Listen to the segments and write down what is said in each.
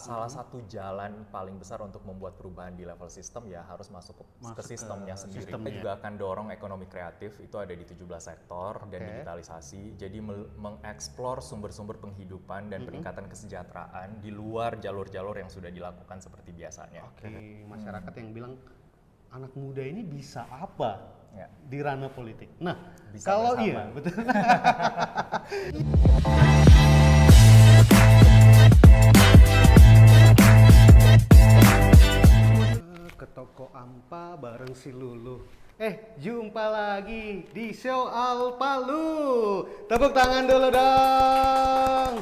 salah satu jalan paling besar untuk membuat perubahan di level sistem ya harus masuk ke sistemnya sendiri. Kita juga akan dorong ekonomi kreatif, itu ada di 17 sektor dan digitalisasi. Jadi mengeksplor sumber-sumber penghidupan dan peningkatan kesejahteraan di luar jalur-jalur yang sudah dilakukan seperti biasanya. Masyarakat yang bilang anak muda ini bisa apa di ranah politik. Nah, bisa kalau bersama. iya, betul. Ke toko Ampa bareng si Lulu. Jumpa lagi di Show Al Palu. Tepuk tangan dulu dong.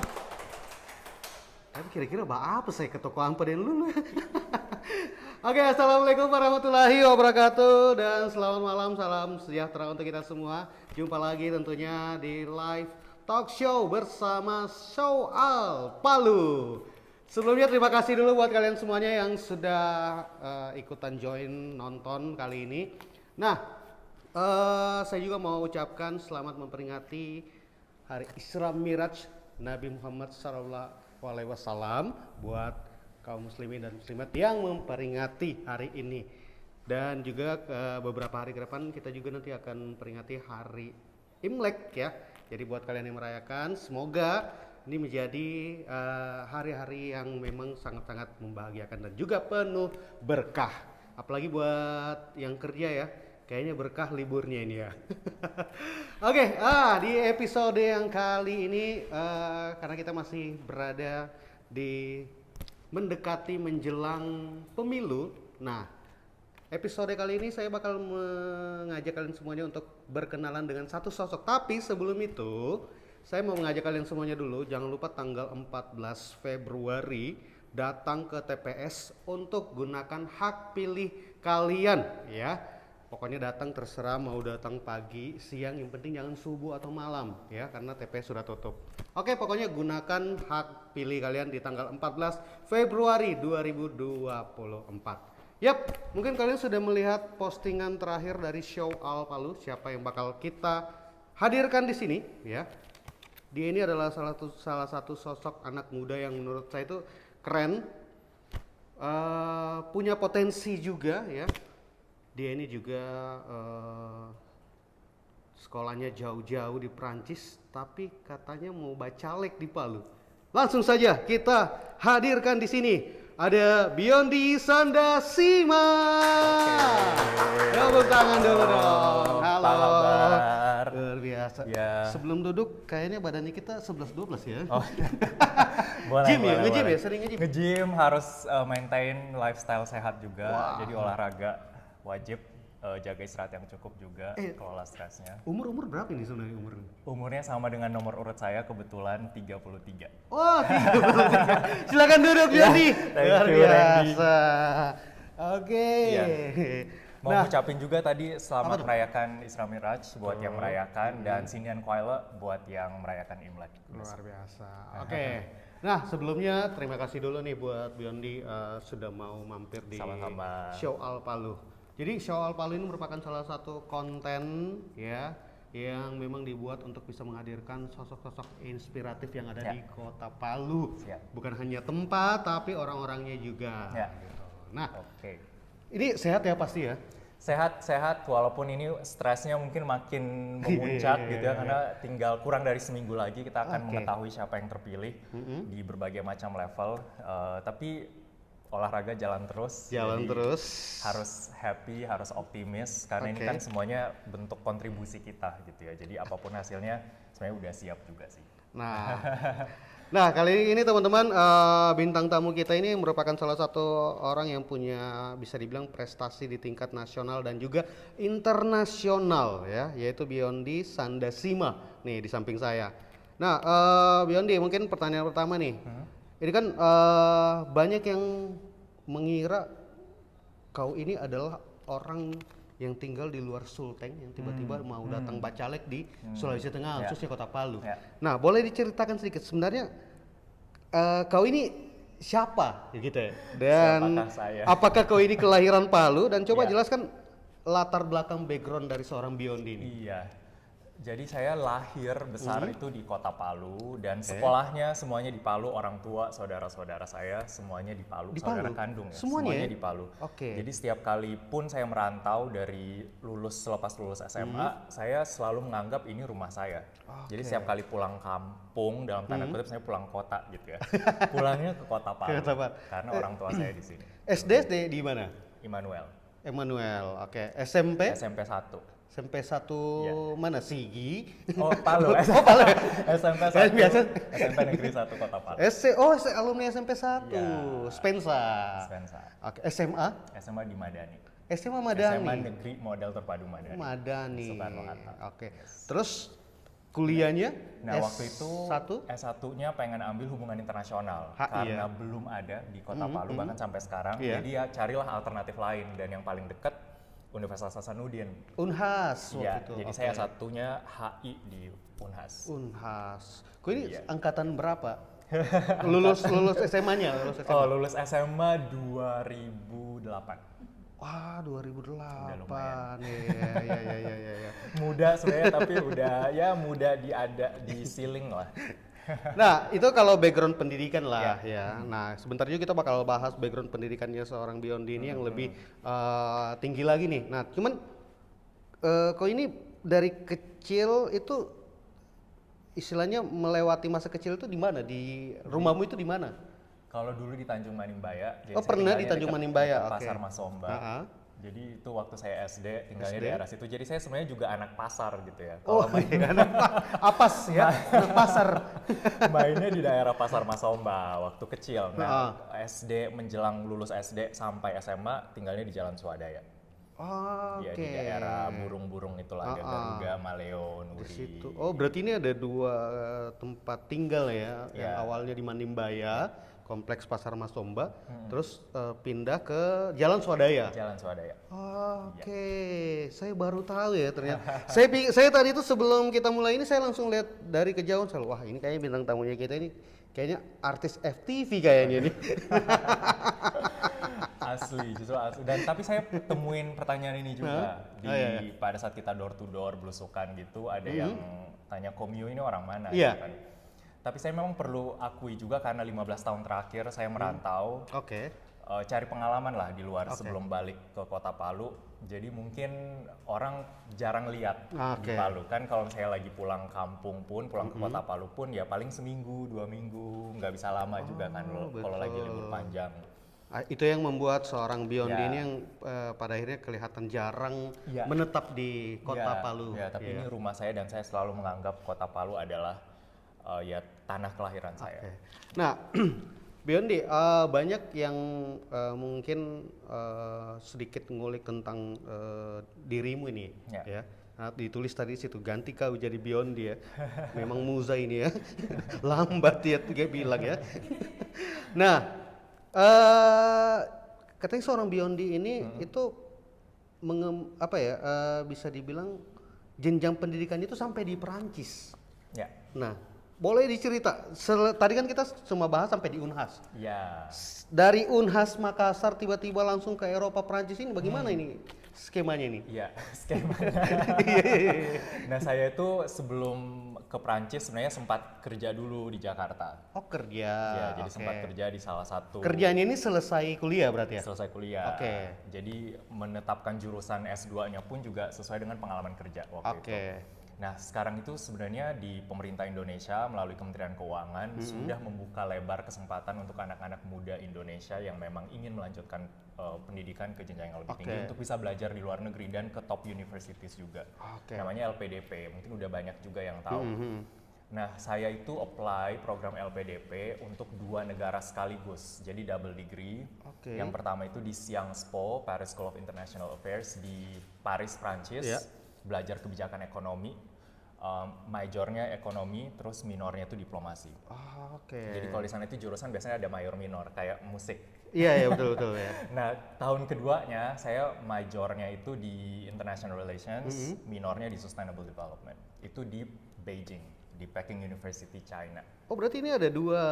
Tapi kira-kira apa saya ke toko Ampa dan Lulu? Oke, assalamualaikum warahmatullahi wabarakatuh dan selamat malam, salam sejahtera untuk kita semua. Jumpa lagi tentunya di live talk show bersama Show Al Palu. Sebelumnya terima kasih dulu buat kalian semuanya yang sudah ikutan join nonton kali ini. Nah, saya juga mau ucapkan selamat memperingati Hari Isra Miraj Nabi Muhammad SAW buat kaum muslimin dan muslimat yang memperingati hari ini. Dan juga beberapa hari ke depan kita juga nanti akan memperingati Hari Imlek ya. Jadi buat kalian yang merayakan, semoga ini menjadi hari-hari yang memang sangat-sangat membahagiakan dan juga penuh berkah. Apalagi buat yang kerja ya, kayaknya berkah liburnya ini ya. Oke, di episode yang kali ini karena kita masih berada di mendekati menjelang pemilu. Nah, episode kali ini saya bakal mengajak kalian semuanya untuk berkenalan dengan satu sosok. Tapi sebelum itu, saya mau mengajak kalian semuanya dulu, jangan lupa tanggal 14 Februari datang ke TPS untuk gunakan hak pilih kalian ya. Pokoknya datang terserah mau datang pagi, siang, yang penting jangan subuh atau malam ya karena TPS sudah tutup. Oke, pokoknya gunakan hak pilih kalian di tanggal 14 Februari 2024. Yap, mungkin kalian sudah melihat postingan terakhir dari Show Al Palu, siapa yang bakal kita hadirkan di sini ya. Dia ini adalah salah satu sosok anak muda yang menurut saya itu keren, punya potensi juga ya. Dia ini juga sekolahnya jauh-jauh di Prancis, tapi katanya mau bacalek di Palu. Langsung saja kita hadirkan di sini ada Biondi Sandasima. Tepuk tangan dulu dong. Halo. Luar biasa. Ya. Sebelum duduk kayaknya badannya kita 11-12 ya. Oh. Boleh, Gym ya, nge-gym boleh. ya, sering nge-gym. Nge-gym harus maintain lifestyle sehat juga, jadi olahraga wajib, jaga istirahat yang cukup juga, kelola stresnya. Umur berapa ini sebenarnya umurnya? Umurnya sama dengan nomor urut saya, kebetulan 33. Oh, 33. Silakan duduk Biondi. Luar you, Randy. biasa. Oke. Mau ngucapin juga tadi selamat merayakan Isra Miraj buat yang merayakan dan Sinian Kuala buat yang merayakan Imlek. Luar biasa. Oke. Nah, sebelumnya terima kasih dulu nih buat Biondi sudah mau mampir di Sama-sama. Show Al Palu. Jadi Show Al Palu ini merupakan salah satu konten ya yang memang dibuat untuk bisa menghadirkan sosok-sosok inspiratif yang ada di Kota Palu. Bukan hanya tempat tapi orang-orangnya juga. Gitu. Nah, ini sehat ya pasti ya? Sehat walaupun ini stresnya mungkin makin memuncak gitu ya karena tinggal kurang dari seminggu lagi kita akan mengetahui siapa yang terpilih di berbagai macam level. Tapi olahraga jalan terus. Harus happy, harus optimis karena ini kan semuanya bentuk kontribusi kita gitu ya. Jadi apapun hasilnya sebenarnya udah siap juga sih. Nah, kali ini teman-teman bintang tamu kita ini merupakan salah satu orang yang punya bisa dibilang prestasi di tingkat nasional dan juga internasional ya, yaitu Biondi Sandasima nih di samping saya. Nah, Biondi mungkin pertanyaan pertama nih. Ini kan banyak yang mengira kau ini adalah orang yang tinggal di luar Sulteng yang tiba-tiba mau datang bacalek di Sulawesi Tengah, khususnya Kota Palu. Nah, boleh diceritakan sedikit sebenarnya kau ini siapa gitu ya? Dan apakah kau ini kelahiran Palu dan coba jelaskan latar belakang background dari seorang Biondi ini. Iya. Jadi saya lahir besar itu di kota Palu dan sekolahnya semuanya di Palu, orang tua, saudara-saudara saya semuanya di Palu, Di saudara Palu? kandung ya, Semuanya ya? di Palu. Oke. Jadi setiap kali pun saya merantau dari selepas lulus SMA, saya selalu menganggap ini rumah saya. Jadi setiap kali pulang kampung, dalam tanda kutip saya pulang kota gitu ya, pulangnya ke kota Palu, Ke kota Palu. karena orang tua saya di sini. SD di mana? Immanuel, Emmanuel. Oke. SMP? SMP 1. SMP 1 mana? Sigi. Oh, Palu. Oh, Palu. SMP 1. Biasa. SMP Negeri 1 Kota Palu. Alumni SMP 1. Iya. Spensa. Spensa. Oke, SMA? SMA di Madani. SMA Madani. SMA Negeri Model Terpadu Madani. Madani. Soekarno-Hatta. Oke. Terus kuliahnya? Nah, waktu itu S1? S1-nya pengen ambil hubungan internasional Iya. karena belum ada di Kota Palu bahkan sampai sekarang. Iya. Jadi ya carilah alternatif lain dan yang paling dekat Universitas Hasanuddin. Unhas waktu Iya, itu. jadi saya satunya HI di Unhas. Unhas. Kok ini Iya. angkatan berapa? lulus SMA-nya, lulus SMA. Oh, lulus SMA 2008. Wah, 2008. lumayan. Iya. Muda sebenarnya tapi muda di ceiling lah. Nah, itu kalau background pendidikan lah ya. Nah, sebentar juga kita bakal bahas background pendidikannya seorang Biondi ini yang lebih tinggi lagi nih. Nah, cuman kok ini dari kecil itu istilahnya melewati masa kecil itu di mana? Di rumahmu itu di mana? Kalau dulu di Tanjung Manimbaya, jadi Oh, saya pernah di tinggalnya Tanjung dekat- Manimbaya, dekat oke. Pasar Masomba. Jadi itu waktu saya SD tinggalnya di daerah situ. Jadi saya sebenarnya juga anak pasar gitu ya. Oh, iya, apas ya, anak pasar. Mainnya di daerah Pasar Masomba waktu kecil. Nah, SD menjelang lulus SD sampai SMA tinggalnya di Jalan Swadaya. Ya di daerah burung-burung itulah, ada Garuda, Maleo, Di Nuri. situ. Oh, berarti ini ada dua tempat tinggal ya. Yang Iya. awalnya di Manimbaya, kompleks Pasar Masomba, terus pindah ke Jalan Swadaya. Jalan Swadaya. Oke, saya baru tahu ya ternyata. saya tadi itu sebelum kita mulai ini saya langsung lihat dari kejauhan, wah ini kayaknya bintang tamunya kita ini kayaknya artis FTV kayaknya nih. Asli, justru asli. Dan tapi saya temuin pertanyaan ini juga pada saat kita door to door belusukan gitu, ada yang tanya Komio ini orang mana Iya. gitu kan. Tapi saya memang perlu akui juga karena 15 tahun terakhir saya merantau, Oke. cari pengalaman lah di luar sebelum balik ke Kota Palu. Jadi mungkin orang jarang lihat di Palu kan, kalau saya lagi pulang kampung pun, pulang ke Kota Palu pun ya paling seminggu, 2 minggu, nggak bisa lama juga kan kalau lagi libur panjang. Itu yang membuat seorang Biondi ini yang pada akhirnya kelihatan jarang menetap di Kota Palu. Ya, tapi ini rumah saya dan saya selalu menganggap Kota Palu adalah ya tanah kelahiran saya. Nah, Biondi, banyak yang mungkin sedikit ngulik tentang dirimu ini, ya. Nah, ditulis tadi situ ganti kau jadi Biondi ya. Memang muza ini ya, lambat ya dia bilang ya. Nah, katanya seorang Biondi ini itu bisa dibilang jenjang pendidikan itu sampai di Perancis. Ya. Nah, boleh dicerita. Tadi kan kita cuma bahas sampai di Unhas. Ya. Dari Unhas Makassar tiba-tiba langsung ke Eropa Prancis ini bagaimana ini skemanya ini? Iya, skemanya. Nah, saya itu sebelum ke Prancis sebenarnya sempat kerja dulu di Jakarta. Oh, kerja. Ya, jadi sempat kerja di salah satu. Kerjanya ini selesai kuliah berarti ya? Selesai kuliah. Oke. Jadi menetapkan jurusan S2-nya pun juga sesuai dengan pengalaman kerja waktu itu. Nah, sekarang itu sebenarnya di pemerintah Indonesia melalui Kementerian Keuangan sudah membuka lebar kesempatan untuk anak-anak muda Indonesia yang memang ingin melanjutkan pendidikan ke jenjang yang lebih tinggi untuk bisa belajar di luar negeri dan ke top universities juga. Namanya LPDP, mungkin udah banyak juga yang tahu. Nah, saya itu apply program LPDP untuk 2 negara sekaligus, jadi double degree. Yang pertama itu di Sciences Po, Paris School of International Affairs di Paris, Prancis, belajar kebijakan ekonomi. Majornya ekonomi, terus minornya itu diplomasi. Jadi kalau di sana itu jurusan biasanya ada mayor minor, kayak musik. Iya betul ya. Nah, tahun keduanya saya majornya itu di International Relations, minornya di Sustainable Development. Itu di Beijing, di Peking University, China. Oh, berarti ini ada dua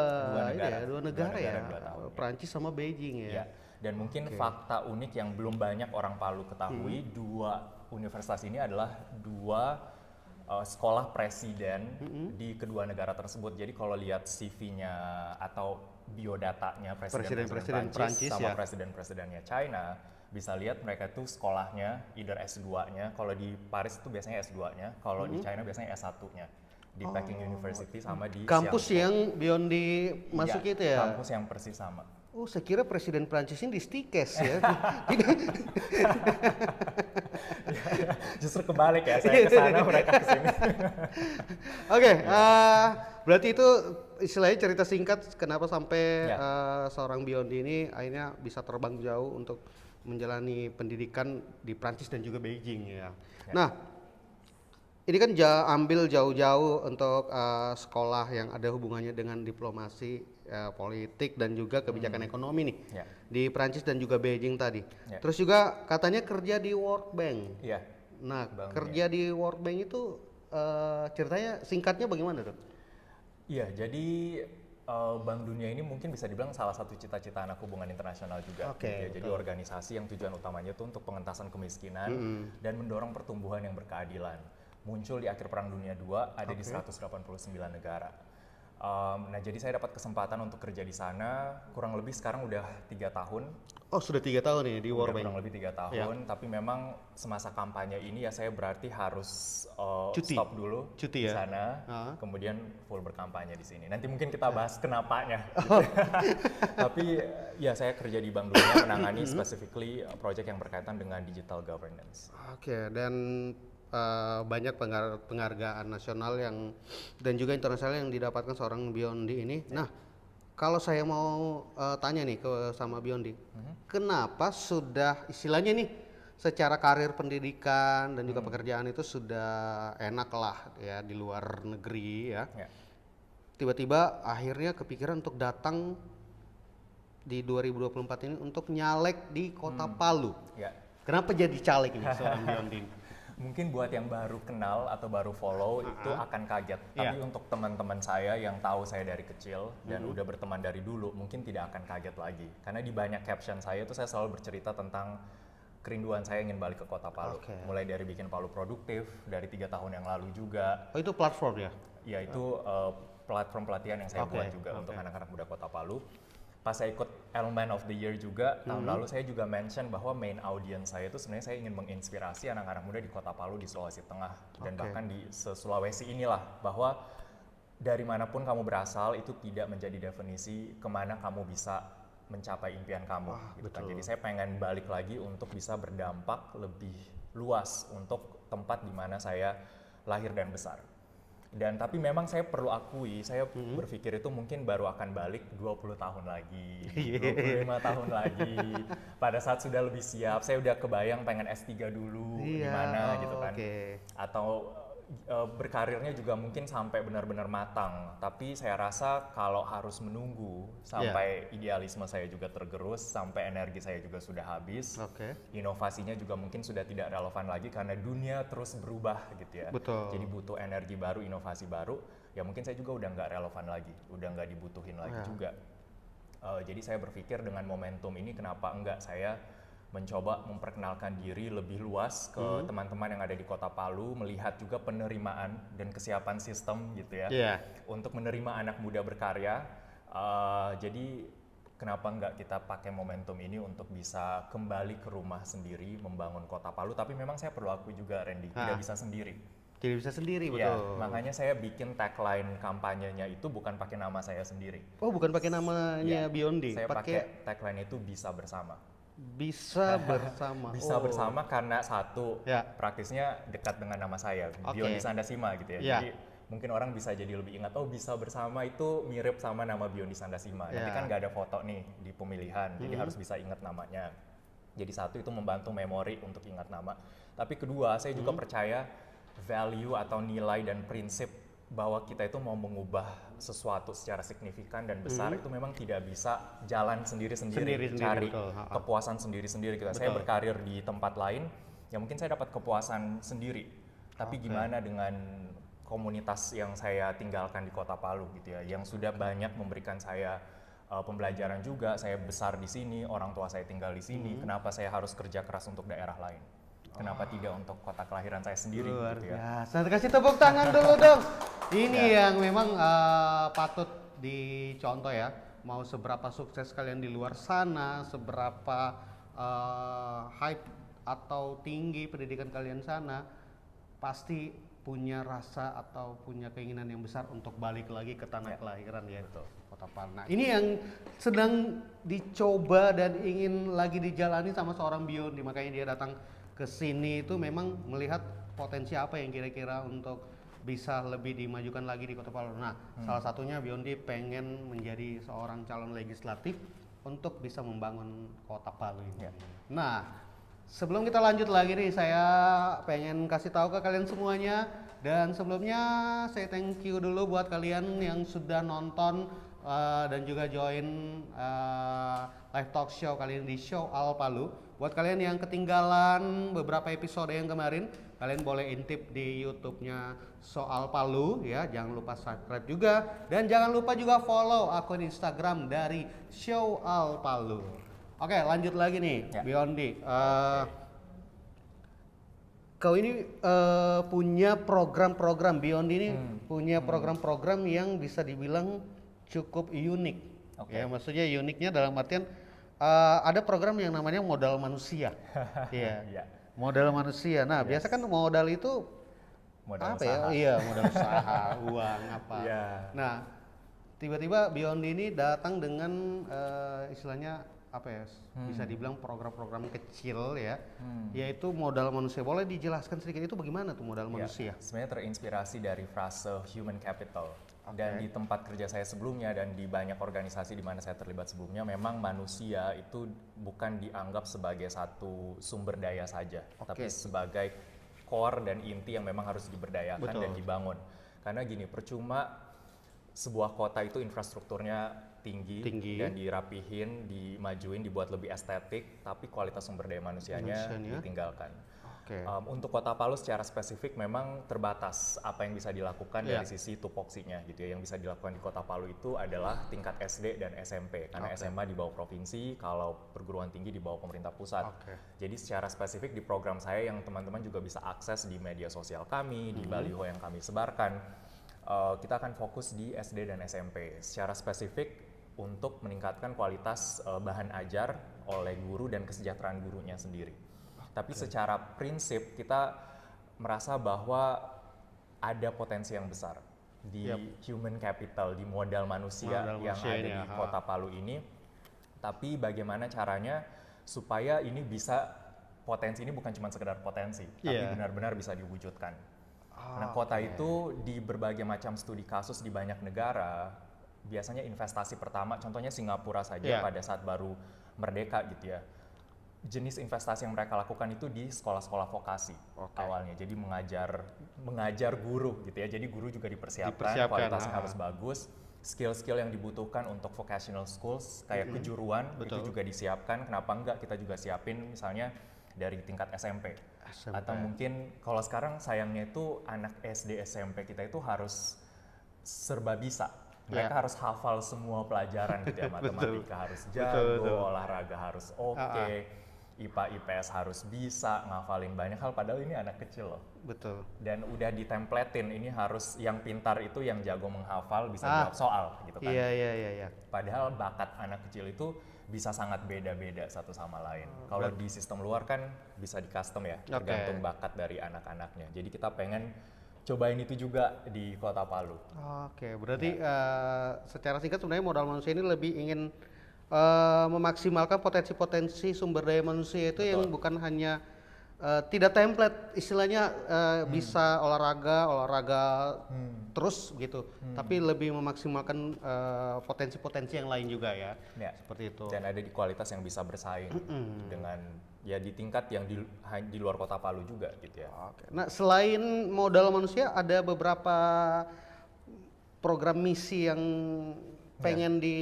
negara ya, 2 tahun, Prancis sama Beijing ya. Dan mungkin fakta unik yang belum banyak orang Palu ketahui, 2 universitas ini adalah 2 sekolah presiden di kedua negara tersebut. Jadi kalau lihat CV-nya atau biodatanya presiden-presiden Prancis sama presiden-presidennya China, bisa lihat mereka tuh sekolahnya either S2-nya, kalau di Paris itu biasanya S2-nya, kalau di China biasanya S1-nya. Di Peking University sama di Kampus Xiangsu. yang Biondi masuk Iya, itu ya? kampus yang persis sama. Oh, saya kira presiden Prancis ini di Stikes ya. Justru kebalik ya, saya ke sana mereka ke sini. Oke, berarti itu istilahnya cerita singkat kenapa sampai seorang Biondi ini akhirnya bisa terbang jauh untuk menjalani pendidikan di Prancis dan juga Beijing ya. Nah, ini kan ambil jauh-jauh untuk sekolah yang ada hubungannya dengan diplomasi, politik dan juga kebijakan ekonomi nih di Prancis dan juga Beijing tadi. Terus juga katanya kerja di World Bank. Nah, kerja di World Bank itu ceritanya singkatnya bagaimana dok? Iya, jadi Bank Dunia ini mungkin bisa dibilang salah satu cita-cita anak hubungan internasional juga. Jadi organisasi yang tujuan utamanya itu untuk pengentasan kemiskinan dan mendorong pertumbuhan yang berkeadilan. Muncul di akhir Perang Dunia II, ada di 189 negara. Nah, jadi saya dapat kesempatan untuk kerja di sana kurang lebih sekarang udah 3 tahun. Oh, sudah 3 tahun nih di World Bank? Kurang lebih 3 tahun, tapi memang semasa kampanye ini ya saya berarti harus stop dulu di sana, kemudian full berkampanye di sini. Nanti mungkin kita bahas kenapanya. Tapi ya saya kerja di Bank Dunia menangani specifically project yang berkaitan dengan digital governance. Oke, dan banyak penghargaan nasional yang dan juga internasional yang didapatkan seorang Biondi ini. Nah, kalau saya mau tanya nih sama Biondi, kenapa sudah istilahnya nih secara karir pendidikan dan juga pekerjaan itu sudah enak lah ya di luar negeri ya. Tiba-tiba akhirnya kepikiran untuk datang di 2024 ini untuk nyalek di Kota Palu. Kenapa jadi caleg ini seorang Biondi? Mungkin buat yang baru kenal atau baru follow itu akan kaget. Tapi untuk teman-teman saya yang tahu saya dari kecil dan udah berteman dari dulu, mungkin tidak akan kaget lagi. Karena di banyak caption saya itu saya selalu bercerita tentang kerinduan saya ingin balik ke Kota Palu. Mulai dari bikin Palu Produktif, dari 3 tahun yang lalu juga. Oh, itu platform ya? Ya, itu platform pelatihan yang saya buat juga untuk anak-anak muda Kota Palu. Pas saya ikut Elemen of the Year juga, tahun lalu saya juga mention bahwa main audience saya itu sebenarnya saya ingin menginspirasi anak-anak muda di Kota Palu, di Sulawesi Tengah, dan bahkan di Sulawesi inilah, bahwa dari manapun kamu berasal itu tidak menjadi definisi kemana kamu bisa mencapai impian kamu. Gitu kan. Jadi saya pengen balik lagi untuk bisa berdampak lebih luas untuk tempat di mana saya lahir dan besar. Dan tapi memang saya perlu akui, saya berpikir itu mungkin baru akan balik 20 tahun lagi, 25 tahun lagi. Pada saat sudah lebih siap, saya udah kebayang pengen S3 dulu, gimana gitu kan. Atau berkarirnya juga mungkin sampai benar-benar matang. Tapi saya rasa kalau harus menunggu sampai idealisme saya juga tergerus, sampai energi saya juga sudah habis, inovasinya juga mungkin sudah tidak relevan lagi karena dunia terus berubah gitu ya. Jadi butuh energi baru, inovasi baru, ya mungkin saya juga udah nggak relevan lagi, udah nggak dibutuhin lagi juga. Jadi saya berpikir dengan momentum ini kenapa enggak saya mencoba memperkenalkan diri lebih luas ke teman-teman yang ada di Kota Palu, melihat juga penerimaan dan kesiapan sistem gitu ya, untuk menerima anak muda berkarya. Jadi kenapa nggak kita pakai momentum ini untuk bisa kembali ke rumah sendiri, membangun Kota Palu. Tapi memang saya perlu akui juga Randy, tidak bisa sendiri. Tidak bisa sendiri, betul. Makanya saya bikin tagline kampanyenya itu bukan pakai nama saya sendiri. Oh, bukan pakai namanya Biondi? Saya pakai tagline itu bisa bersama. Bisa bersama. Bisa bersama karena satu, praktisnya dekat dengan nama saya, Biondi Sandasima gitu ya. Jadi mungkin orang bisa jadi lebih ingat, oh bisa bersama itu mirip sama nama Biondi Sandasima. Nanti kan nggak ada foto nih di pemilihan, jadi harus bisa ingat namanya. Jadi satu, itu membantu memori untuk ingat nama. Tapi kedua, saya juga percaya value atau nilai dan prinsip bahwa kita itu mau mengubah sesuatu secara signifikan dan besar itu memang tidak bisa jalan sendiri-sendiri, cari kepuasan sendiri-sendiri gitu. Saya berkarir di tempat lain, ya mungkin saya dapat kepuasan sendiri. Tapi gimana dengan komunitas yang saya tinggalkan di Kota Palu gitu ya, yang sudah banyak memberikan saya pembelajaran juga. Saya besar di sini, orang tua saya tinggal di sini. Kenapa saya harus kerja keras untuk daerah lain? kenapa tidak untuk kota kelahiran saya sendiri Luar gitu ya. biasa. Kasih tepuk tangan dulu dong. Ini yang memang patut dicontoh ya. Mau seberapa sukses kalian di luar sana, seberapa hype atau tinggi pendidikan kalian sana, pasti punya rasa atau punya keinginan yang besar untuk balik lagi ke tanah kelahiran ya. Betul. Kota Palu. Nah, ini yang sedang dicoba dan ingin lagi dijalani sama seorang Biondi, makanya dia datang ke sini itu memang melihat potensi apa yang kira-kira untuk bisa lebih dimajukan lagi di Kota Palu. Nah, salah satunya Biondi pengen menjadi seorang calon legislatif untuk bisa membangun Kota Palu ini. Nah, sebelum kita lanjut lagi nih, saya pengen kasih tahu ke kalian semuanya, dan sebelumnya saya thank you dulu buat kalian yang sudah nonton dan juga join live talk show kali ini di Show Al Palu. Buat kalian yang ketinggalan beberapa episode yang kemarin, kalian boleh intip di YouTube-nya Soal Palu ya. Jangan lupa subscribe juga, dan jangan lupa juga follow akun Instagram dari Show Al Palu. Oke, lanjut lagi nih, Biondi. Kau ini punya program-program, Biondi ini punya program-program yang bisa dibilang cukup unik. Ya, maksudnya uniknya dalam artian ada program yang namanya modal manusia. Iya. Modal manusia. Nah, biasa kan modal itu Modal apa usaha. ya? Iya, modal usaha, uang apa. Nah, tiba-tiba Biondi ini datang dengan istilahnya apa ya? Bisa dibilang program-program kecil ya. Yaitu modal manusia. Boleh dijelaskan sedikit itu bagaimana tuh modal manusia? Sebenarnya terinspirasi dari frase human capital. Dan di tempat kerja saya sebelumnya dan di banyak organisasi di mana saya terlibat sebelumnya, memang manusia itu bukan dianggap sebagai satu sumber daya saja, tapi sebagai core dan inti yang memang harus diberdayakan dan dibangun. Karena gini, percuma sebuah kota itu infrastrukturnya tinggi dan dirapihin, dimajuin, dibuat lebih estetik, tapi kualitas sumber daya manusianya ditinggalkan. Untuk Kota Palu secara spesifik memang terbatas apa yang bisa dilakukan dari sisi tupoksinya gitu ya. Yang bisa dilakukan di Kota Palu itu adalah tingkat SD dan SMP, karena SMA di bawah provinsi, kalau perguruan tinggi di bawah pemerintah pusat. Jadi secara spesifik di program saya yang teman-teman juga bisa akses di media sosial kami, di baliho yang kami sebarkan, kita akan fokus di SD dan SMP secara spesifik untuk meningkatkan kualitas bahan ajar oleh guru dan kesejahteraan gurunya sendiri. Tapi secara prinsip kita merasa bahwa ada potensi yang besar di human capital, di modal manusia yang ada di Kota Palu ini. Tapi bagaimana caranya supaya ini bisa, potensi ini bukan cuma sekedar potensi, tapi benar-benar bisa diwujudkan. Karena kota itu di berbagai macam studi kasus di banyak negara, biasanya investasi pertama, contohnya Singapura saja pada saat baru merdeka gitu ya. Jenis investasi yang mereka lakukan itu di sekolah-sekolah vokasi awalnya. Jadi mengajar guru gitu ya. Jadi guru juga dipersiapkan kualitasnya harus bagus. Skill-skill yang dibutuhkan untuk vocational schools kayak kejuruan itu juga disiapkan. Kenapa enggak kita juga siapin misalnya dari tingkat SMP. Atau mungkin kalau sekarang sayangnya itu anak SD SMP kita itu harus serba bisa. Mereka harus hafal semua pelajaran gitu ya. Matematika harus jago, olahraga harus oke. IPA IPS harus bisa ngafalin banyak hal, padahal ini anak kecil loh. Betul. Dan udah ditempletin, ini harus yang pintar itu yang jago menghafal, bisa jawab soal gitu kan. Iya. Padahal bakat anak kecil itu bisa sangat beda-beda satu sama lain. Kalau di sistem luar kan bisa di custom ya, tergantung bakat dari anak-anaknya. Jadi kita pengen cobain itu juga di Kota Palu. Berarti secara singkat sebenarnya modal manusia ini lebih ingin memaksimalkan potensi-potensi sumber daya manusia itu yang bukan hanya tidak template, istilahnya bisa olahraga terus gitu, tapi lebih memaksimalkan potensi-potensi yang lain juga ya, seperti itu. Dan ada di kualitas yang bisa bersaing dengan ya di tingkat yang di luar Kota Palu juga gitu ya. Nah, selain modal manusia ada beberapa program misi yang pengen di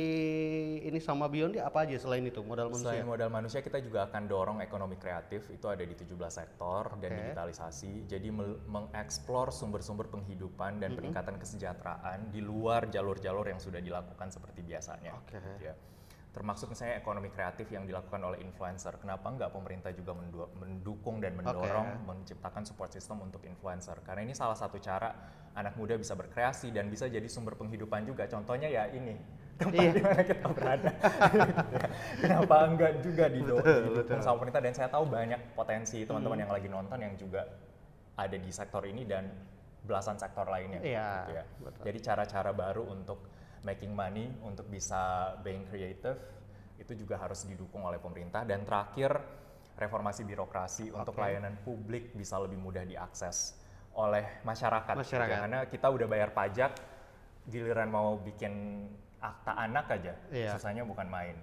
ini sama Biondi, apa aja selain itu modal manusia? Selain modal manusia, kita juga akan dorong ekonomi kreatif, itu ada di 17 sektor dan digitalisasi. Jadi mengeksplor sumber-sumber penghidupan dan peningkatan kesejahteraan di luar jalur-jalur yang sudah dilakukan seperti biasanya. Gitu ya. termasuk misalnya ekonomi kreatif yang dilakukan oleh influencer. Kenapa nggak pemerintah juga mendukung dan mendorong menciptakan support system untuk influencer? Karena ini salah satu cara anak muda bisa berkreasi dan bisa jadi sumber penghidupan juga. Contohnya ya ini, tempat di mana kita berada. Kenapa enggak juga didukung sama pemerintah? Dan saya tahu banyak potensi teman-teman yang lagi nonton yang juga ada di sektor ini dan belasan sektor lainnya. Gitu ya. Jadi cara-cara baru untuk making money, untuk bisa being creative, itu juga harus didukung oleh pemerintah. Dan terakhir, reformasi birokrasi untuk layanan publik bisa lebih mudah diakses oleh masyarakat. Gitu ya. Karena kita udah bayar pajak, giliran mau bikin akta anak aja, susahnya bukan main.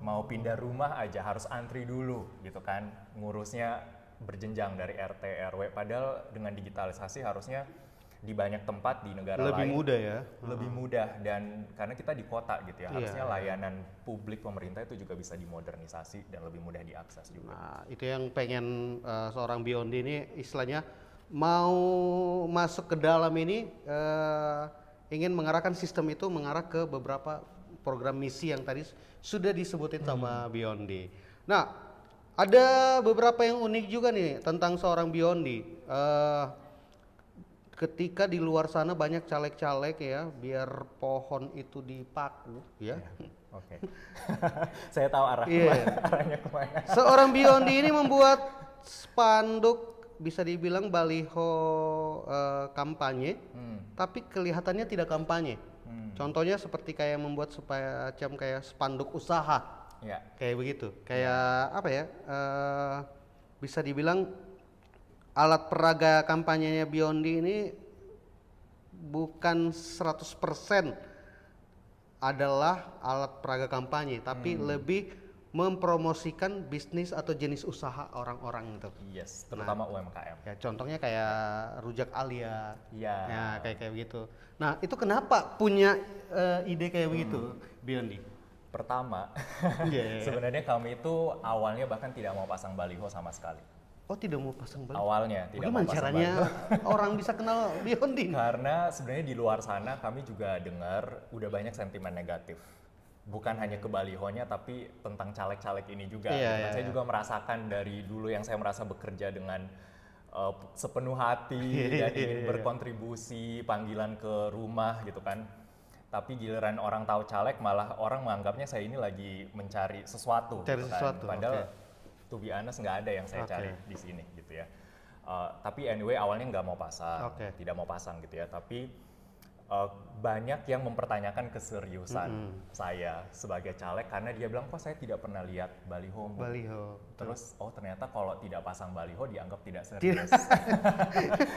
Mau pindah rumah aja harus antri dulu gitu kan, ngurusnya berjenjang dari RT, RW. Padahal dengan digitalisasi harusnya di banyak tempat di negara lebih lain mudah ya, lebih mudah. Dan karena kita di kota gitu ya, harusnya layanan publik pemerintah itu juga bisa dimodernisasi dan lebih mudah diakses juga. Nah, itu yang pengen seorang Biondi ini istilahnya mau masuk ke dalam ini, ingin mengarahkan sistem itu mengarah ke beberapa program misi yang tadi sudah disebutin sama Biondi. Nah, ada beberapa yang unik juga nih tentang seorang Biondi. Ketika di luar sana banyak caleg-caleg ya, biar pohon itu dipaku ya. Oke. Saya tahu arahnya kemana. Seorang Biondi ini membuat spanduk, bisa dibilang baliho kampanye, tapi kelihatannya tidak kampanye. Contohnya seperti kayak membuat semacam kayak spanduk usaha, kayak begitu. Kayak apa ya? Bisa dibilang alat peraga kampanyenya Biondi ini bukan 100% adalah alat peraga kampanye, tapi lebih mempromosikan bisnis atau jenis usaha orang-orang itu. Yes, terutama UMKM. Ya, contohnya kayak rujak Alia, ya kayak begitu. Nah, itu kenapa punya ide kayak begitu, Biondi? Pertama, sebenarnya kami itu awalnya bahkan tidak mau pasang baliho sama sekali. Oh, tidak mau pasang baliho? Awalnya tidak mau pasang caranya orang bisa kenal Biondi? Karena sebenarnya di luar sana kami juga dengar udah banyak sentimen negatif. Bukan hanya ke balihonya, tapi tentang caleg-caleg ini juga. Saya juga merasakan dari dulu yang saya merasa bekerja dengan sepenuh hati dan ingin berkontribusi, panggilan ke rumah gitu kan. Tapi giliran orang tahu caleg, malah orang menganggapnya saya ini lagi mencari sesuatu. Padahal to be honest nggak ada yang saya cari di sini gitu ya. Tapi anyway awalnya nggak mau pasang, tidak mau pasang gitu ya. Tapi banyak yang mempertanyakan keseriusan saya sebagai caleg karena dia bilang kok saya tidak pernah lihat baliho. Terus ternyata kalau tidak pasang baliho dianggap tidak serius.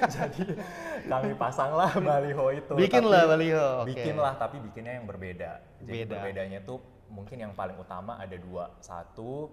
Jadi kami pasanglah baliho itu. Bikinlah baliho. Bikinlah tapi bikinnya yang berbeda. Jadi berbedanya tuh mungkin yang paling utama ada dua. Satu,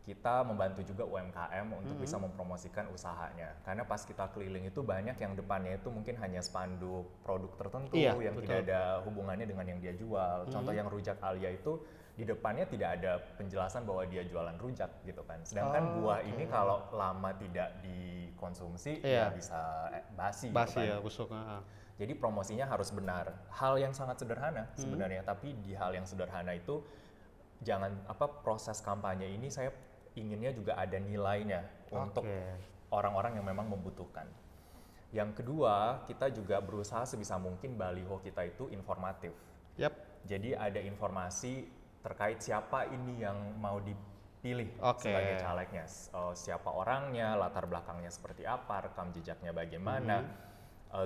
kita membantu juga UMKM untuk bisa mempromosikan usahanya. Karena pas kita keliling itu banyak yang depannya itu mungkin hanya spanduk produk tertentu yang tidak ada hubungannya dengan yang dia jual. Contoh yang rujak Alia itu di depannya tidak ada penjelasan bahwa dia jualan rujak gitu kan. Sedangkan buah ini kalau lama tidak dikonsumsi ya bisa basi gitu kan. Busuk. Jadi promosinya harus benar. Hal yang sangat sederhana sebenarnya, tapi di hal yang sederhana itu proses kampanye ini saya inginnya juga ada nilainya untuk orang-orang yang memang membutuhkan. Yang kedua, kita juga berusaha sebisa mungkin baliho kita itu informatif. Jadi ada informasi terkait siapa ini yang mau dipilih sebagai calegnya, siapa orangnya, latar belakangnya seperti apa, rekam jejaknya bagaimana,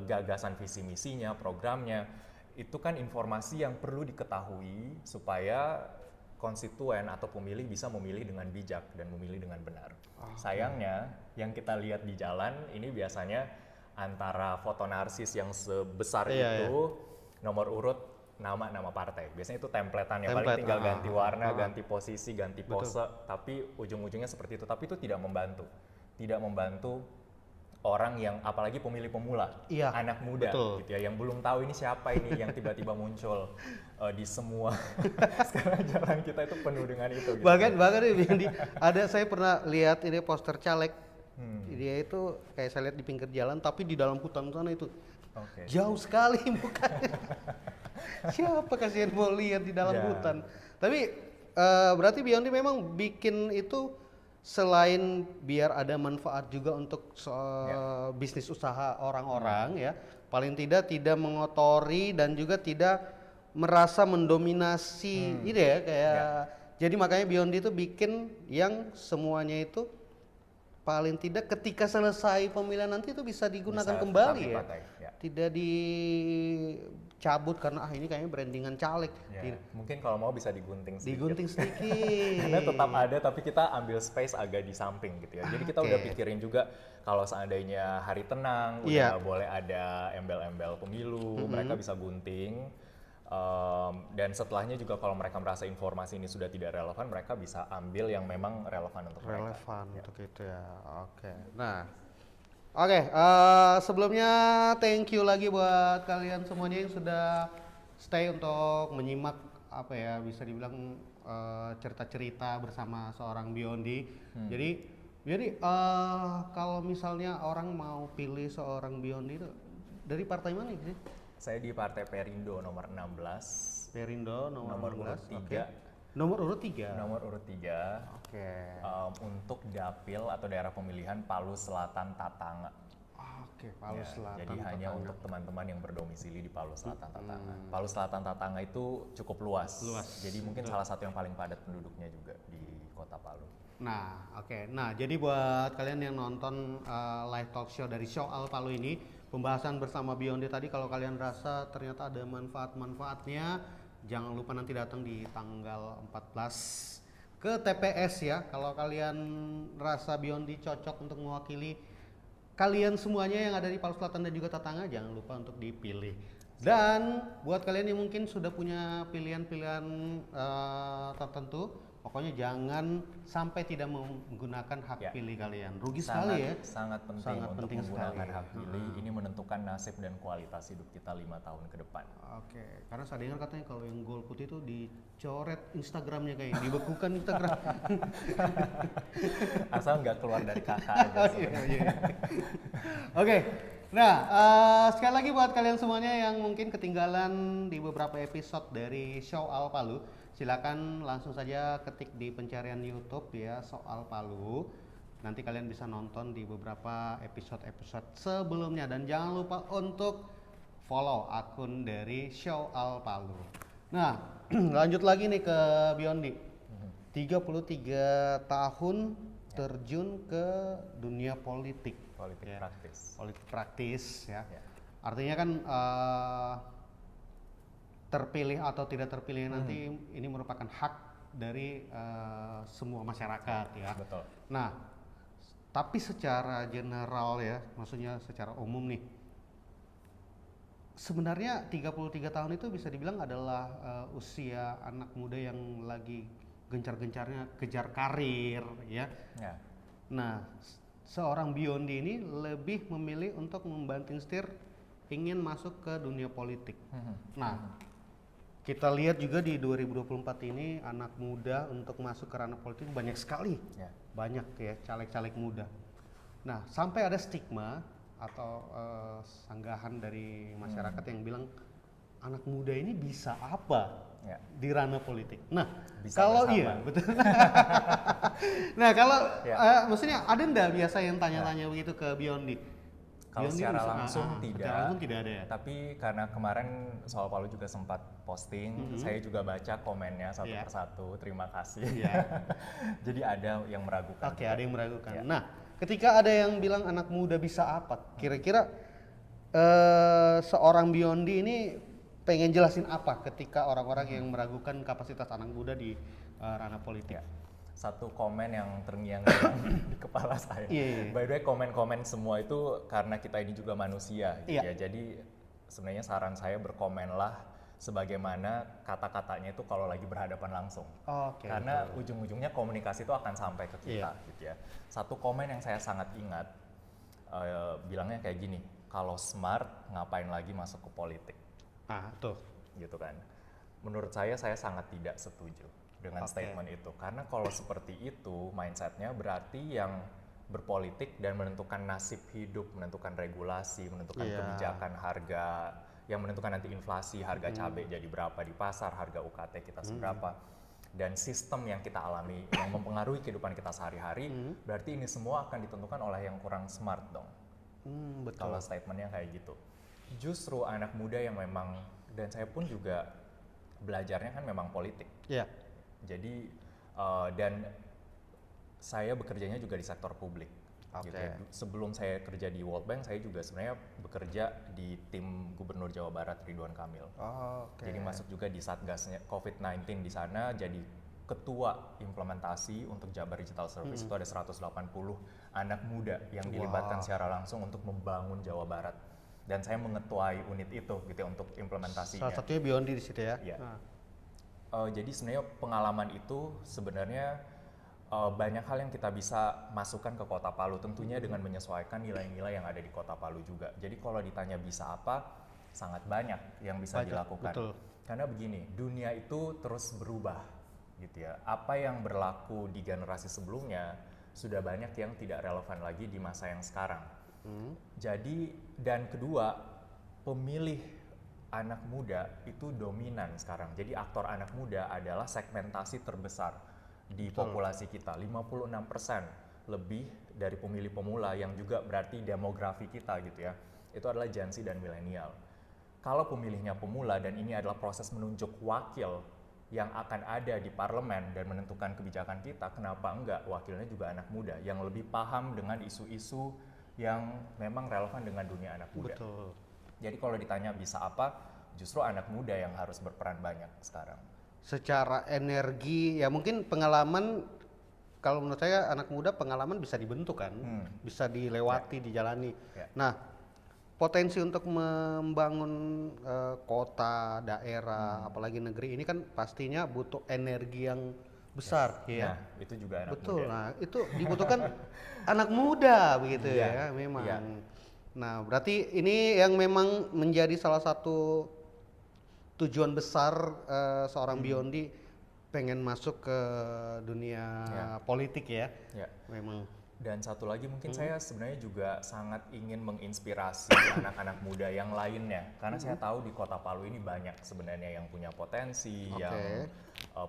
gagasan visi misinya, programnya. Itu kan informasi yang perlu diketahui supaya konstituen atau pemilih bisa memilih dengan bijak dan memilih dengan benar. Sayangnya yang kita lihat di jalan ini biasanya antara foto narsis yang sebesar itu, nomor urut, nama partai. Biasanya itu templateannya, paling tinggal ganti warna, ganti posisi, ganti pose, tapi ujung-ujungnya seperti itu. Tapi itu tidak membantu. Tidak membantu orang yang apalagi pemilih pemula, anak muda gitu ya, yang belum tahu ini siapa ini yang tiba-tiba muncul di semua sekarang jalan kita itu penuh dengan itu. Gitu. Bahkan ada saya pernah lihat ini poster caleg, dia itu kayak saya lihat di pinggir jalan tapi di dalam hutan sana itu jauh sekali mukanya. Siapa kasihan mau lihat di dalam hutan? Tapi berarti Beyond memang bikin itu selain biar ada manfaat juga untuk bisnis usaha orang-orang ya, paling tidak mengotori dan juga tidak merasa mendominasi gitu ya kayak. Jadi makanya Beyond itu bikin yang semuanya itu paling tidak ketika selesai pemilihan nanti itu bisa digunakan kembali ya. Tidak dicabut karena ini kayaknya brandingan caleg. Mungkin kalau mau bisa digunting sedikit. Digunting sedikit. Karena tetap ada tapi kita ambil space agak di samping gitu ya. Jadi kita udah pikirin juga kalau seandainya hari tenang udah boleh ada embel-embel pemilu, mereka bisa gunting. Dan setelahnya juga kalau mereka merasa informasi ini sudah tidak relevan, mereka bisa ambil yang memang relevan untuk mereka. Untuk itu ya. Nah, sebelumnya thank you lagi buat kalian semuanya yang sudah stay untuk menyimak apa ya bisa dibilang cerita-cerita bersama seorang Biondi. Jadi kalau misalnya orang mau pilih seorang Biondi itu dari partai mana sih? Saya di Partai Perindo nomor 16. Perindo nomor 16. Nomor urut 3. Nomor urut 3. Untuk dapil atau daerah pemilihan Palu Selatan Tatanga. Palu Selatan. Jadi hanya untuk teman-teman yang berdomisili di Palu Selatan Tatanga. Palu Selatan Tatanga itu cukup luas. Jadi mungkin salah satu yang paling padat penduduknya juga di Kota Palu. Nah, Nah, jadi buat kalian yang nonton live talk show dari Show Al Palu ini, pembahasan bersama Beyond tadi, kalau kalian rasa ternyata ada manfaat-manfaatnya, jangan lupa nanti datang di tanggal 14 ke TPS ya. Kalau kalian rasa Beyond cocok untuk mewakili kalian semuanya yang ada di Palu Selatan dan juga Tatanga, jangan lupa untuk dipilih. Dan buat kalian yang mungkin sudah punya pilihan-pilihan tertentu, pokoknya jangan sampai tidak menggunakan hak pilih kalian. Rugi sekali ya. Sangat penting untuk menggunakan hak pilih. Ini menentukan nasib dan kualitas hidup kita 5 tahun ke depan. Karena saya dengar katanya kalau yang gol putih itu dicoret Instagramnya kayaknya, dibekukan Instagram. Asal nggak keluar dari kakak aja. Nah, sekali lagi buat kalian semuanya yang mungkin ketinggalan di beberapa episode dari Show Al Palu, silakan langsung saja ketik di pencarian YouTube ya Soal Palu. Nanti kalian bisa nonton di beberapa episode-episode sebelumnya dan jangan lupa untuk follow akun dari Show Al Palu. Nah, lanjut lagi nih ke Biondi. 33 tahun terjun ke dunia politik. Politik praktis ya. Artinya kan terpilih atau tidak terpilih nanti ini merupakan hak dari semua masyarakat ya. Betul. Nah, tapi secara general ya, maksudnya secara umum nih, sebenarnya 33 tahun itu bisa dibilang adalah usia anak muda yang lagi gencar-gencarnya kejar karir ya. Nah, seorang Biondi ini lebih memilih untuk membanting setir ingin masuk ke dunia politik. Nah, kita lihat juga di 2024 ini anak muda untuk masuk ke ranah politik banyak sekali. Banyak ya caleg-caleg muda. Nah, sampai ada stigma atau sanggahan dari masyarakat yang bilang anak muda ini bisa apa di ranah politik. Nah, bisa kalau bersama. Iya, betul. Nah, kalau maksudnya ada enggak biasa yang tanya-tanya begitu ke Biondi? Kalau secara langsung tidak ada ya. Tapi karena kemarin Soal Palu juga sempat posting, saya juga baca komennya satu persatu. Terima kasih. Jadi ada yang meragukan. Ada yang meragukan. Nah, ketika ada yang bilang anak muda bisa apa, kira-kira seorang Biondi ini pengen jelasin apa ketika orang-orang yang meragukan kapasitas anak muda di ranah politik? Satu komen yang terngiang di kepala saya. By the way, komen-komen semua itu karena kita ini juga manusia gitu ya. Jadi sebenarnya saran saya berkomenlah sebagaimana kata-katanya itu kalau lagi berhadapan langsung. Karena ujung-ujungnya komunikasi itu akan sampai ke kita gitu ya. Satu komen yang saya sangat ingat bilangnya kayak gini, kalau smart ngapain lagi masuk ke politik? Gitu kan. Menurut saya sangat tidak setuju dengan statement itu, karena kalau seperti itu mindsetnya berarti yang berpolitik dan menentukan nasib hidup, menentukan regulasi, menentukan kebijakan harga, yang menentukan nanti inflasi, harga cabai jadi berapa di pasar, harga UKT kita seberapa, dan sistem yang kita alami yang mempengaruhi kehidupan kita sehari-hari, berarti ini semua akan ditentukan oleh yang kurang smart dong. Betul. Kalau statementnya kayak gitu. Justru anak muda yang memang, dan saya pun juga belajarnya kan memang politik. Iya. Jadi dan saya bekerjanya juga di sektor publik. Oke. Gitu ya. Sebelum saya kerja di World Bank, saya juga sebenarnya bekerja di tim Gubernur Jawa Barat Ridwan Kamil. Oke. Jadi masuk juga di Satgasnya COVID-19 di sana, jadi ketua implementasi untuk Jabar Digital Service. Itu ada 180 anak muda yang dilibatkan secara langsung untuk membangun Jawa Barat. Dan saya mengetuai unit itu gitu ya, untuk implementasinya. Salah satunya Biondi di situ ya. Iya. Jadi sebenarnya pengalaman itu sebenarnya banyak hal yang kita bisa masukkan ke Kota Palu, tentunya dengan menyesuaikan nilai-nilai yang ada di Kota Palu juga. Jadi kalau ditanya bisa apa, sangat banyak yang bisa dilakukan. Betul. Karena begini, dunia itu terus berubah, gitu ya. Apa yang berlaku di generasi sebelumnya sudah banyak yang tidak relevan lagi di masa yang sekarang. Jadi, dan kedua, pemilih anak muda itu dominan sekarang. Jadi aktor anak muda adalah segmentasi terbesar di populasi kita, 56% lebih dari pemilih pemula, yang juga berarti demografi kita gitu ya, itu adalah Gen Z dan milenial. Kalau pemilihnya pemula dan ini adalah proses menunjuk wakil yang akan ada di parlemen dan menentukan kebijakan kita, kenapa enggak wakilnya juga anak muda yang lebih paham dengan isu-isu yang memang relevan dengan dunia anak muda. Betul. Jadi kalau ditanya bisa apa, justru anak muda yang harus berperan banyak sekarang. Secara energi ya mungkin pengalaman, kalau menurut saya anak muda pengalaman bisa dibentuk kan, bisa dilewati, dijalani. Nah, potensi untuk membangun kota, daerah, apalagi negeri ini kan pastinya butuh energi yang besar, ya. Nah, itu juga anak Betul. muda. Nah, itu dibutuhkan anak muda begitu ya, memang. Nah, berarti ini yang memang menjadi salah satu tujuan besar seorang Biondi pengen masuk ke dunia politik ya. Memang. Dan satu lagi mungkin saya sebenarnya juga sangat ingin menginspirasi anak-anak muda yang lainnya, karena saya tahu di Kota Palu ini banyak sebenarnya yang punya potensi, yang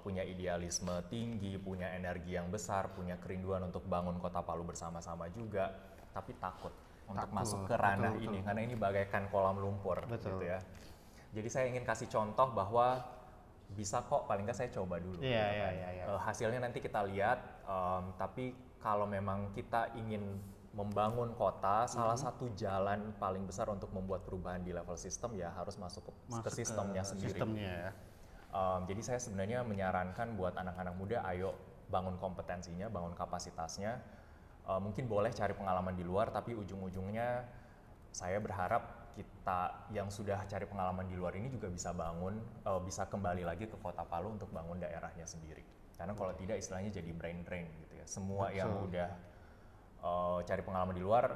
punya idealisme tinggi, punya energi yang besar, punya kerinduan untuk bangun Kota Palu bersama-sama juga, tapi takut untuk masuk ke ranah ini karena ini bagaikan kolam lumpur gitu ya. Jadi saya ingin kasih contoh bahwa bisa kok, paling nggak saya coba dulu. Hasilnya nanti kita lihat, tapi kalau memang kita ingin membangun kota, salah satu jalan paling besar untuk membuat perubahan di level sistem ya harus masuk ke sistemnya sendiri. Jadi saya sebenarnya menyarankan buat anak-anak muda, ayo bangun kompetensinya, bangun kapasitasnya. Mungkin boleh cari pengalaman di luar, tapi ujung-ujungnya saya berharap kita yang sudah cari pengalaman di luar ini juga bisa bangun, bisa kembali lagi ke Kota Palu untuk bangun daerahnya sendiri. Karena kalau tidak istilahnya jadi brain drain gitu ya. Semua yang udah cari pengalaman di luar,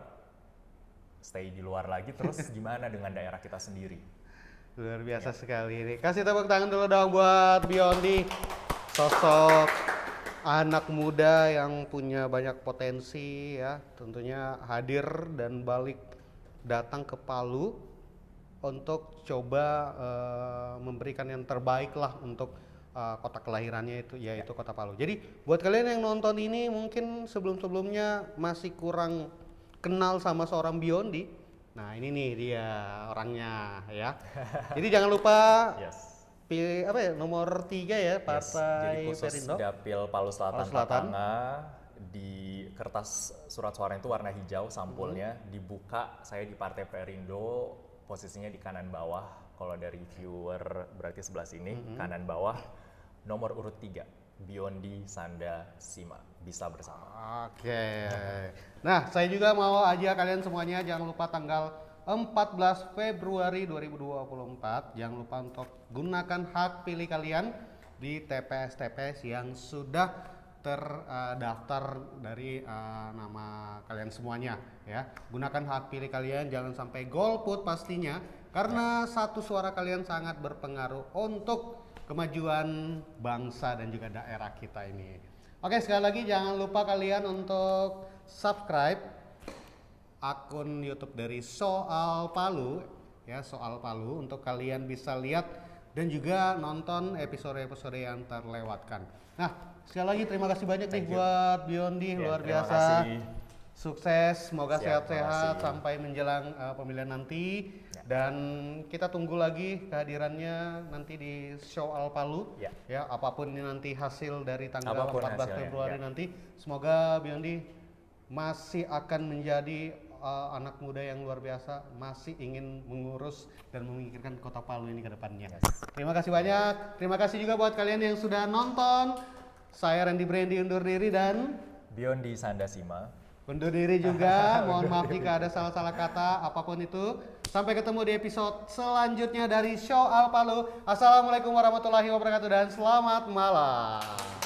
stay di luar lagi, terus gimana dengan daerah kita sendiri? Luar biasa sekali ini. Kasih tepuk tangan dulu dong buat Biondi, sosok anak muda yang punya banyak potensi ya, tentunya hadir dan balik datang ke Palu untuk coba memberikan yang terbaik lah untuk kota kelahirannya itu, yaitu Kota Palu. Jadi buat kalian yang nonton ini mungkin sebelum-sebelumnya masih kurang kenal sama seorang Biondi, nah ini nih dia orangnya ya. Jadi jangan lupa pilih apa ya, nomor 3 ya, Partai Jadi khusus Perindo. Dapil Palu Selatan, Tengah, di kertas surat suara itu warna hijau sampulnya, dibuka saya di Partai Perindo, posisinya di kanan bawah. Kalau dari viewer berarti sebelah sini, kanan bawah, nomor urut 3, Biondi Sanda Sima, bisa bersama. Oke. Nah, saya juga mau ajak kalian semuanya, jangan lupa tanggal 14 Februari 2024, jangan lupa untuk gunakan hak pilih kalian di TPS-TPS yang sudah terdaftar dari nama kalian semuanya ya. Gunakan hak pilih kalian, jangan sampai golput pastinya, karena satu suara kalian sangat berpengaruh untuk kemajuan bangsa dan juga daerah kita ini. Oke, sekali lagi jangan lupa kalian untuk subscribe akun YouTube dari Soal Palu ya, Soal Palu, untuk kalian bisa lihat dan juga nonton episode-episode yang terlewatkan. Nah, sekali lagi terima kasih banyak nih buat Biondi, luar terima biasa. kasih. Sukses, semoga Siap, sehat-sehat makasih. sampai menjelang pemilihan nanti. Dan kita tunggu lagi kehadirannya nanti di Show Al Palu. Ya, apapun ini nanti hasil dari tanggal Apapun 14 hasilnya, Februari nanti. Semoga Biondi masih akan menjadi anak muda yang luar biasa, masih ingin mengurus dan memikirkan Kota Palu ini ke depannya. Terima kasih banyak. Terima kasih juga buat kalian yang sudah nonton. Saya Randy Brandy undur diri dan Biondi Sandasima. undur diri juga. Mohon maaf jika ada salah-salah kata apapun itu. Sampai ketemu di episode selanjutnya dari Show Al Palu. Assalamualaikum warahmatullahi wabarakatuh dan selamat malam.